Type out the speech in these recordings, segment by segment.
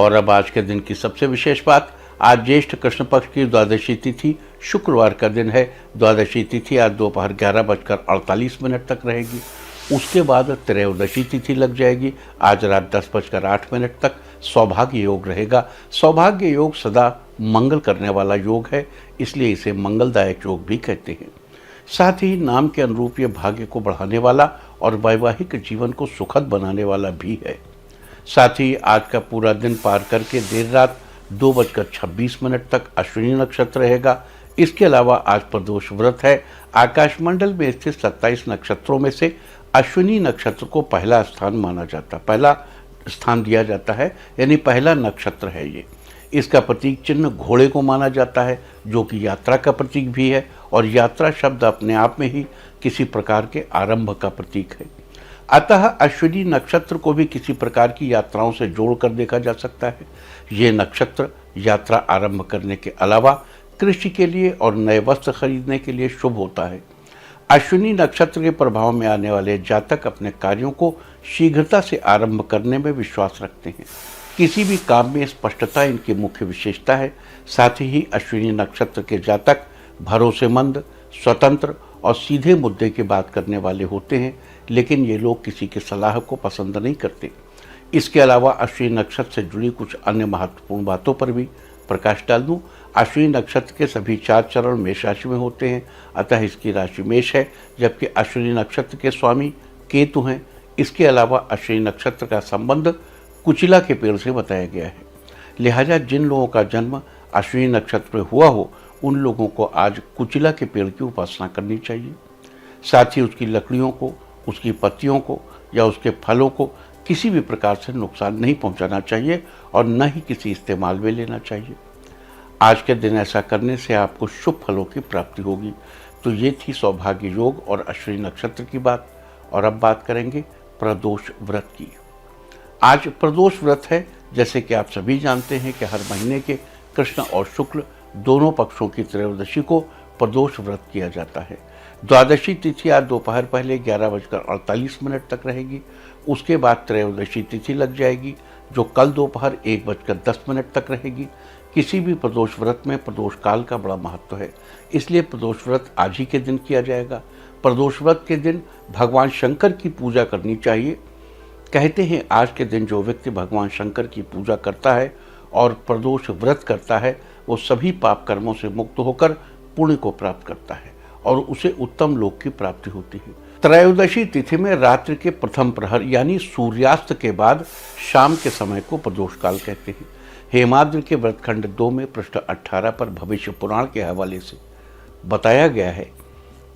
और अब आज के दिन की सबसे विशेष बात, आज ज्येष्ठ कृष्ण पक्ष की द्वादशी तिथि शुक्रवार का दिन है। द्वादशी तिथि आज दोपहर 11:48 तक रहेगी। उसके बाद त्रयोदशी तिथि लग जाएगी। आज रात 10:08 तक सौभाग्य योग रहेगा। सौभाग्य योग सदा मंगल करने वाला योग है, इसलिए इसे मंगलदायक योग भी कहते हैं। साथ ही नाम के अनुरूप ये भाग्य को बढ़ाने वाला और वैवाहिक जीवन को सुखद बनाने वाला भी है। साथ ही आज का पूरा दिन पार करके देर रात 2:26 तक अश्विनी नक्षत्र रहेगा। इसके अलावा आज प्रदोष व्रत है। आकाशमंडल में स्थित 27 नक्षत्रों में से अश्विनी नक्षत्र को पहला स्थान माना जाता है, पहला स्थान दिया जाता है, यानी पहला नक्षत्र है ये। इसका प्रतीक चिन्ह घोड़े को माना जाता है, जो कि यात्रा का प्रतीक भी है, और यात्रा शब्द अपने आप में ही किसी प्रकार के आरंभ का प्रतीक है। अतः अश्विनी नक्षत्र को भी किसी प्रकार की यात्राओं से जोड़कर देखा जा सकता है। ये नक्षत्र यात्रा आरंभ करने के अलावा कृषि के लिए और नए वस्त्र खरीदने के लिए शुभ होता है। अश्विनी नक्षत्र के प्रभाव में आने वाले जातक अपने कार्यों को शीघ्रता से आरंभ करने में विश्वास रखते हैं। किसी भी काम में स्पष्टता इनकी मुख्य विशेषता है। साथ ही अश्विनी नक्षत्र के जातक भरोसेमंद, स्वतंत्र और सीधे मुद्दे की बात करने वाले होते हैं, लेकिन ये लोग किसी की सलाह को पसंद नहीं करते। इसके अलावा अश्विनी नक्षत्र से जुड़ी कुछ अन्य महत्वपूर्ण बातों पर भी प्रकाश डाल दूं। अश्विनी नक्षत्र के सभी 4 चरण मेष राशि में होते हैं, अतः इसकी राशि मेष है, जबकि अश्विनी नक्षत्र के स्वामी केतु हैं। इसके अलावा अश्विनी नक्षत्र का संबंध कुचिला के पेड़ से बताया गया है। लिहाजा जिन लोगों का जन्म अश्विनी नक्षत्र में हुआ हो, उन लोगों को आज कुचिला के पेड़ की उपासना करनी चाहिए। साथ ही उसकी लकड़ियों को, उसकी पत्तियों को या उसके फलों को किसी भी प्रकार से नुकसान नहीं पहुंचाना चाहिए और न ही किसी इस्तेमाल में लेना चाहिए। आज के दिन ऐसा करने से आपको शुभ फलों की प्राप्ति होगी। तो ये थी सौभाग्य योग और अश्विनी नक्षत्र की बात। और अब बात करेंगे प्रदोष व्रत की। आज प्रदोष व्रत है। जैसे कि आप सभी जानते हैं कि हर महीने के कृष्ण और शुक्ल दोनों पक्षों की त्रयोदशी को प्रदोष व्रत किया जाता है। द्वादशी तिथि आज दोपहर पहले 11:48 तक रहेगी। उसके बाद त्रयोदशी तिथि लग जाएगी, जो कल दोपहर 1:10 तक रहेगी। किसी भी प्रदोष व्रत में प्रदोष काल का बड़ा महत्व है, इसलिए प्रदोष व्रत आज ही के दिन किया जाएगा। प्रदोष व्रत के दिन भगवान शंकर की पूजा करनी चाहिए। कहते हैं आज के दिन जो व्यक्ति भगवान शंकर की पूजा करता है और प्रदोष व्रत करता है, वो सभी पाप कर्मों से मुक्त होकर पुण्य को प्राप्त करता है और उसे उत्तम लोक की प्राप्ति होती है। त्रयोदशी तिथि में रात्रि के प्रथम प्रहर यानी सूर्यास्त के बाद शाम के समय को प्रदोष काल कहते हैं। हेमाद्रि के व्रतखंड 2 में पृष्ठ 18 पर भविष्य पुराण के हवाले से बताया गया है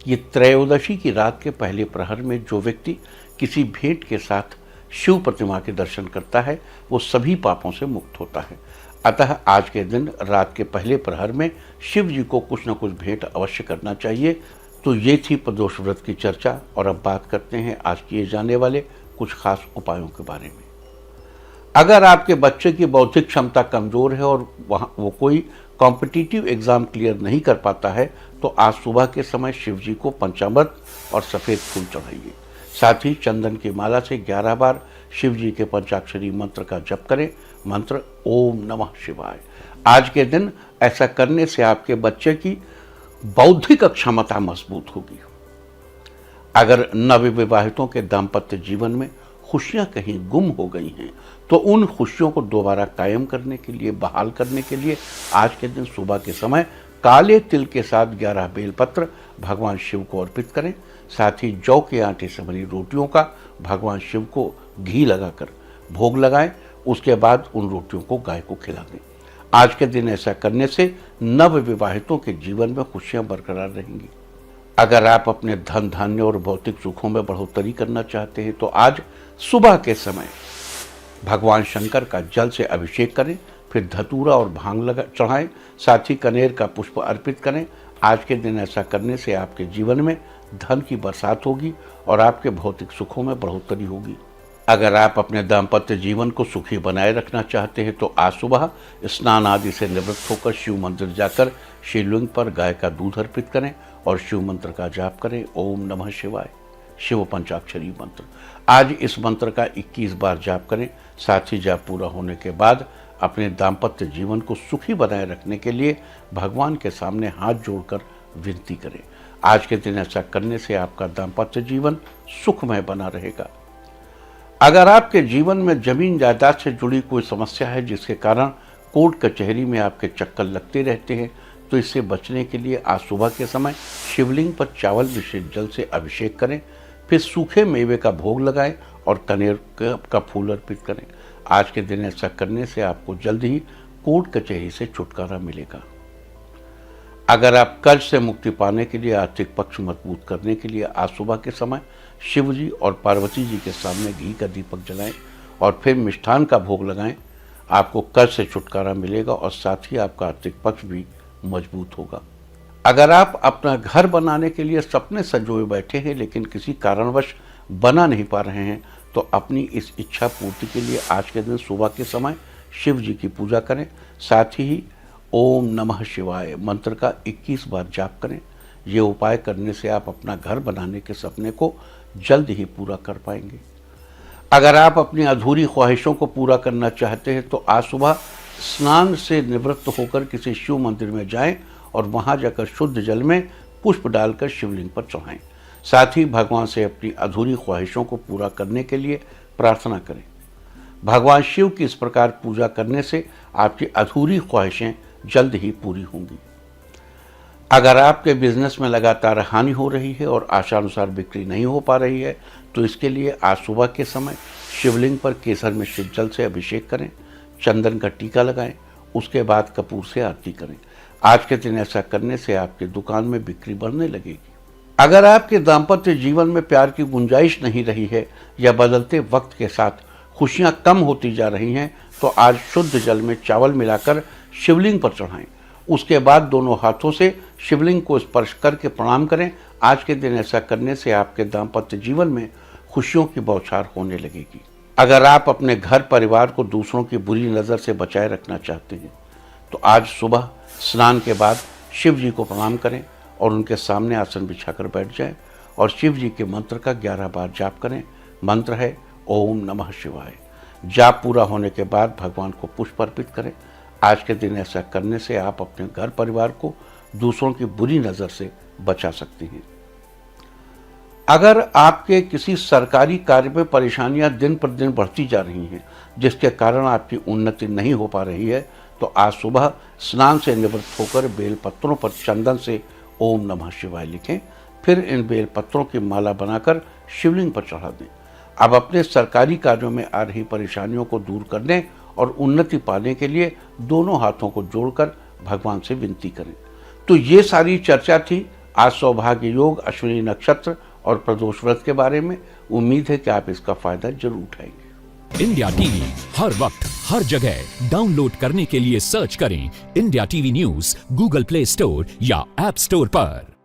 कि त्रयोदशी की रात के पहले प्रहर में जो व्यक्ति किसी भेंट के साथ शिव प्रतिमा के दर्शन करता है, वो सभी पापों से मुक्त होता है। अतः आज के दिन रात के पहले प्रहर में शिव जी को कुछ न कुछ भेंट अवश्य करना चाहिए। तो ये थी प्रदोष व्रत की चर्चा। और अब बात करते हैं आज किए जाने वाले कुछ खास उपायों के बारे में। अगर आपके बच्चे की बौद्धिक क्षमता कमज़ोर है और वो कोई कॉम्पिटिटिव एग्ज़ाम क्लियर नहीं कर पाता है, तो आज सुबह के समय शिव जी को पंचामृत और सफ़ेद फूल चढ़ाइए। साथ ही चंदन की माला से 11 बार शिव जी के पंचाक्षरी मंत्र का जप करें। मंत्र ओम नमः शिवाय। आज के दिन ऐसा करने से आपके बच्चे की बौद्धिक क्षमता मजबूत होगी। अगर नवविवाहितों के दाम्पत्य जीवन में खुशियां कहीं गुम हो गई हैं, तो उन खुशियों को दोबारा कायम करने के लिए, बहाल करने के लिए आज के दिन सुबह के समय काले तिल के साथ 11 बेलपत्र भगवान शिव को अर्पित करें। साथ ही जौ के आटे से बनी रोटियों का भगवान शिव को घी लगाकर भोग लगाएं। उसके बाद उन रोटियों को गाय को खिला दें। आज के दिन ऐसा करने से नवविवाहितों के जीवन में खुशियां बरकरार रहेंगी। अगर आप अपने धन धान्य और भौतिक सुखों में बढ़ोतरी करना चाहते हैं, तो आज सुबह के समय भगवान शंकर का जल से अभिषेक करें, फिर धतूरा और भांग चढ़ाएं। साथ ही कनेर का पुष्प अर्पित करें। आज के दिन ऐसा करने से आपके जीवन में धन की बरसात होगी और आपके भौतिक सुखों में बढ़ोतरी होगी। अगर आप अपने दाम्पत्य जीवन को सुखी बनाए रखना चाहते हैं, तो आज सुबह स्नान आदि से निवृत्त होकर शिव मंदिर जाकर शिवलिंग पर गाय का दूध अर्पित करें और शिव मंत्र का जाप करें। ओम नमः शिवाय, शिव पंचाक्षरी मंत्र। आज इस मंत्र का 21 बार जाप करें। साथ ही जाप पूरा होने के बाद अपने दाम्पत्य जीवन को सुखी बनाए रखने के लिए भगवान के सामने हाथ जोड़कर विनती करें। आज के दिन ऐसा करने से आपका दाम्पत्य जीवन सुखमय बना रहेगा। अगर आपके जीवन में जमीन जायदाद से जुड़ी कोई समस्या है जिसके कारण कोर्ट कचहरी में आपके चक्कर लगते रहते हैं, तो इससे बचने के लिए आज सुबह के समय शिवलिंग पर चावल मिश्रित जल से अभिषेक करें, फिर सूखे मेवे का भोग लगाएं और कनेर का फूल अर्पित करें। आज के दिन ऐसा करने से आपको जल्द ही कोर्ट कचहरी से छुटकारा मिलेगा। अगर आप कर्ज से मुक्ति पाने के लिए आर्थिक पक्ष मजबूत करने के लिए आज सुबह के समय शिव जी और पार्वती जी के सामने घी का दीपक जलाएं और फिर मिष्ठान का भोग लगाएं, आपको कर्ज से छुटकारा मिलेगा और साथ ही आपका आर्थिक पक्ष भी मजबूत होगा। अगर आप अपना घर बनाने के लिए सपने संजोए बैठे हैं लेकिन किसी कारणवश बना नहीं पा रहे हैं, तो अपनी इस इच्छा पूर्ति के लिए आज के दिन सुबह के समय शिव जी की पूजा करें। साथ ही ओम नमः शिवाय मंत्र का 21 बार जाप करें। ये उपाय करने से आप अपना घर बनाने के सपने को जल्द ही पूरा कर पाएंगे। अगर आप अपनी अधूरी ख्वाहिशों को पूरा करना चाहते हैं तो आज सुबह स्नान से निवृत्त होकर किसी शिव मंदिर में जाएं और वहां जाकर शुद्ध जल में पुष्प डालकर शिवलिंग पर चढ़ाएं। साथ ही भगवान से अपनी अधूरी ख्वाहिशों को पूरा करने के लिए प्रार्थना करें। भगवान शिव की इस प्रकार पूजा करने से आपकी अधूरी ख्वाहिशें जल्द ही पूरी होंगी। अगर आपके बिजनेस में लगातार हानि हो रही है और आशानुसार बिक्री नहीं हो पा रही है, तो इसके लिए आज सुबह के समय शिवलिंग पर केसर मिश्रित जल से अभिषेक करें, चंदन का टीका लगाएं, उसके बाद कपूर से आरती करें। आज के दिन ऐसा करने से आपकी दुकान में बिक्री बढ़ने लगेगी। अगर आपके दाम्पत्य जीवन में प्यार की गुंजाइश नहीं रही है या बदलते वक्त के साथ खुशियां कम होती जा रही हैं, तो आज शुद्ध जल में चावल मिलाकर शिवलिंग पर चढ़ाएं। उसके बाद दोनों हाथों से शिवलिंग को स्पर्श करके प्रणाम करें। आज के दिन ऐसा करने से आपके दाम्पत्य जीवन में खुशियों की बौछार होने लगेगी। अगर आप अपने घर परिवार को दूसरों की बुरी नज़र से बचाए रखना चाहते हैं, तो आज सुबह स्नान के बाद शिव जी को प्रणाम करें और उनके सामने आसन बिछाकर बैठ जाएं और शिव जी के मंत्र का 11 बार जाप करें। मंत्र है ओम नमः शिवाय। जाप पूरा होने के बाद भगवान को पुष्प अर्पित करें। आज के दिन ऐसा करने से आप अपने घर परिवार को दूसरों की बुरी नज़र से बचा सकते हैं। अगर आपके किसी सरकारी कार्य में परेशानियां दिन प्रतिदिन बढ़ती जा रही हैं, जिसके कारण आपकी उन्नति नहीं हो पा रही है, तो आज सुबह स्नान से निवृत्त होकर बेलपत्रों पर चंदन से ओम नमः शिवाय लिखें। फिर इन बेलपत्रों की माला बनाकर शिवलिंग पर चढ़ा दें। अब अपने सरकारी कार्यों में आ रही परेशानियों को दूर करने और उन्नति पाने के लिए दोनों हाथों को जोड़कर भगवान से विनती करें। तो ये सारी चर्चा थी आज सौभाग्य योग, अश्विनी नक्षत्र और प्रदोष व्रत के बारे में। उम्मीद है कि आप इसका फायदा जरूर उठाएंगे। इंडिया टीवी हर वक्त हर जगह डाउनलोड करने के लिए सर्च करें India TV news Google play store या ऐप स्टोर पर।